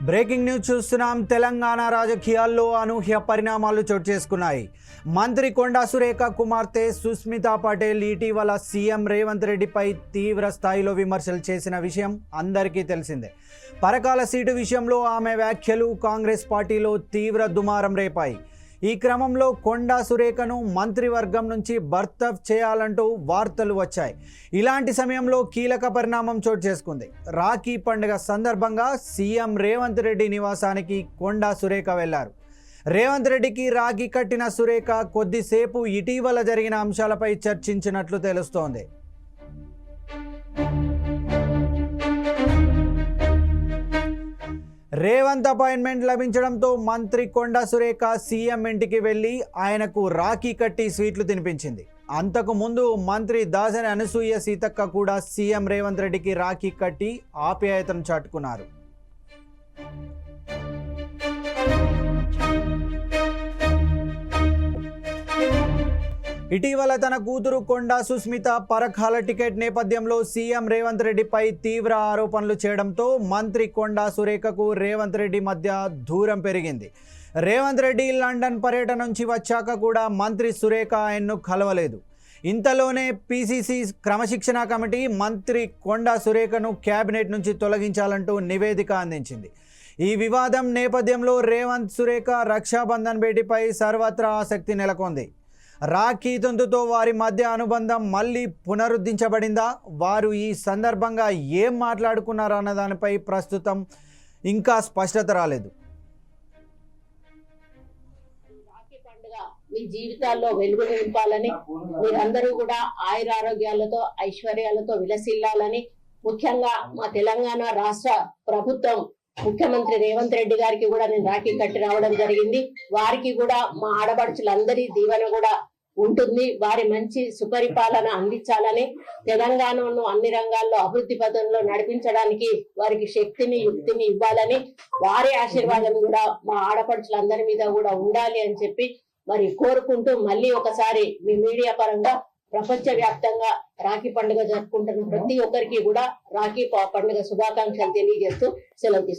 Breaking news చూస్తున్నాం. తెలంగాణ రాజకీయాల్లో అనూహ్య పరిణామాలు చోటు చేసుకున్నాయి. మంత్రి కొండా సురేఖ కుమార్తె సుస్మితా పటేల్ ఇటీవల సీఎం రేవంత్ రెడ్డిపై తీవ్ర స్థాయిలో విమర్శలు చేసిన విషయం అందరికీ తెలిసిందే. పరకాల సీటు విషయంలో ఆమె వ్యాఖ్యలు కాంగ్రెస్ పార్టీలో తీవ్ర దుమారం రేపాయి. ఈ క్రమంలో కొండా సురేఖను మంత్రివర్గం నుంచి బర్తరఫ్ చేయాలంటూ వార్తలు వచ్చాయి. ఇలాంటి సమయంలో కీలక పరిణామం చోటు చేసుకుంది. రాఖీ పండుగ సందర్భంగా సీఎం రేవంత్ రెడ్డి నివాసానికి కొండా సురేఖ వెళ్లారు. రేవంత్ రెడ్డికి రాఖీ కట్టిన సురేఖ కొద్దిసేపు ఇటీవల జరిగిన అంశాలపై చర్చించినట్లు తెలుస్తోంది. రేవంత్ అపాయింట్మెంట్ లభించడంతో మంత్రి కొండా సురేఖ సీఎం ఇంటికి వెళ్లి ఆయనకు రాఖీ కట్టి స్వీట్లు తినిపించింది. అంతకు ముందు మంత్రి దాసరి అనసూయ సీతక్క కూడా సీఎం రేవంత్ రెడ్డికి రాఖీ కట్టి ఆప్యాయతను చాటుకున్నారు. ఇటీవల తన కూతురు కొండా సుస్మిత పరకాల టికెట్ నేపథ్యంలో సీఎం రేవంత్ రెడ్డిపై తీవ్ర ఆరోపణలు చేయడంతో మంత్రి కొండా సురేఖకు రేవంత్ రెడ్డి మధ్య దూరం పెరిగింది. రేవంత్ రెడ్డి లండన్ పర్యటన నుంచి వచ్చాక కూడా మంత్రి సురేఖ ఆయన్ను కలవలేదు. ఇంతలోనే పీసీసీ క్రమశిక్షణ కమిటీ మంత్రి కొండా సురేఖను కేబినెట్ నుంచి తొలగించాలంటూ నివేదిక అందించింది. ఈ వివాదం నేపథ్యంలో రేవంత్ సురేఖ రక్షాబంధన్ భేటీపై సర్వత్రా ఆసక్తి నెలకొంది. రాఖీ తంతుతో వారి మధ్య అనుబంధం మళ్ళీ పునరుద్ధరించబడిందా, వారు ఈ సందర్భంగా ఏం మాట్లాడుకున్నారన్న దానిపై ప్రస్తుతం ఇంకా స్పష్టత రాలేదు. రాఖీ పండుగ మీ జీవితాల్లో వెలుగులు నింపాలని, మీరందరూ కూడా ఆయురారోగ్యాలతో ఐశ్వర్యాలతో విలసిల్లాలని, ముఖ్యంగా మా తెలంగాణ రాష్ట్ర ప్రభుత్వం ముఖ్యమంత్రి రేవంత్ రెడ్డి గారికి కూడా నేను రాఖీ కట్టి రావడం జరిగింది. వారికి కూడా మా ఆడపడుచులందరి దీవెన కూడా ఉంటుంది. వారి మంచి సుపరిపాలన అందించాలని, తెలంగాణను అన్ని రంగాల్లో అభివృద్ధి పథంలో నడిపించడానికి వారికి శక్తిని యుక్తిని ఇవ్వాలని, వారి ఆశీర్వాదం కూడా మా ఆడపడుచులందరి మీద కూడా ఉండాలి అని చెప్పి మరి కోరుకుంటూ మళ్ళీ ఒకసారి మీ మీడియా పరంగా ప్రపంచ వ్యాప్తంగా రాఖీ పండుగ జరుపుకుంటున్న ప్రతి ఒక్కరికి కూడా రాఖీ పండుగ శుభాకాంక్షలు తెలియజేస్తూ సెలవు తీసుకుంటాం.